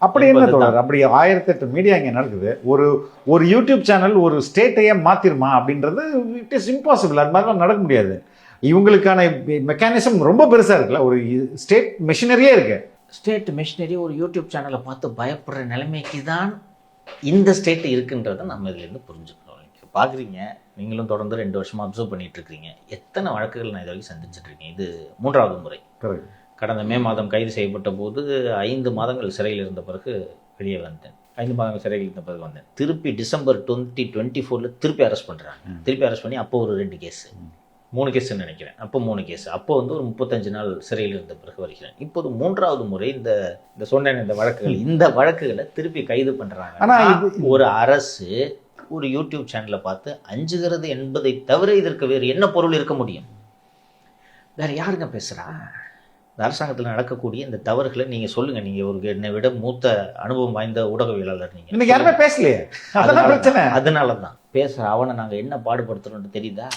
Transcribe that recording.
அப்படி என்ன தோழர், அப்படி 1008 மீடியா இங்கே நடக்குது, ஒரு யூடியூப் சேனல் ஒரு ஸ்டேட்டையே மாத்திருமா அப்படின்றது இட் இஸ் இம்பாசிபிள். அது மாதிரிலாம் நடக்க முடியாது. இவங்களுக்கான மெக்கானிசம் ரொம்ப பெருசாக இருக்குல்ல, ஒரு ஸ்டேட் மெஷினரியே இருக்கு. ஸ்டேட் மிஷினரி ஒரு யூடியூப் சேனலை பார்த்து பயப்படுற நிலைமைக்கு தான் இந்த ஸ்டேட் இருக்குன்றதை நம்ம இதுலேருந்து புரிஞ்சுக்கணும். பார்க்குறீங்க, நீங்களும் தொடர்ந்து 2 வருஷமாக அப்சர்வ் பண்ணிட்டு இருக்கீங்க. எத்தனை வழக்குகள் நான் இது வரைக்கும் சந்திச்சுட்டு இருக்கேன். இது 3வது முறை. கடந்த மே மாதம் கைது செய்யப்பட்ட போது 5 மாதங்கள் சிறையில் இருந்த பிறகு வெளியே வந்தேன். 5 மாதங்கள் சிறையில் இருந்த பிறகு வந்தேன். திருப்பி டிசம்பர் 2024 திருப்பி அரெஸ்ட் பண்ணுறாங்க. திருப்பி அரெஸ்ட் பண்ணி அப்போ ஒரு 2 கேஸ், 3 கேஸ்ன்னு நினைக்கிறேன். அப்போ 3 கேஸ். அப்போ வந்து ஒரு 35 நாள் சிறையில் இருந்த பிறகு வருகிறேன். இப்போது 3வது முறை இந்த சொன்ன இந்த வழக்குகள், இந்த வழக்குகளை திருப்பி கைது பண்ணுறாங்க. ஆனால் ஒரு அரசு ஒரு யூடியூப் சேனலை பார்த்து அஞ்சுகிறது என்பதை தவிர இதற்கு வேறு என்ன பொருள் இருக்க முடியும்? வேற யாருங்க பேசுகிறா? இந்த அரசாங்கத்தில் நடக்கக்கூடிய இந்த தவறுகளை நீங்கள் சொல்லுங்கள். நீங்கள் ஒரு என்னை விட மூத்த அனுபவம் வாய்ந்த ஊடகவியலாளர். நீங்கள் யாருமே பேசலையே, அதனால தான் பேசுகிற அவனை நாங்கள் என்ன பாடுபடுத்துகிறோன்னு தெரியுதா?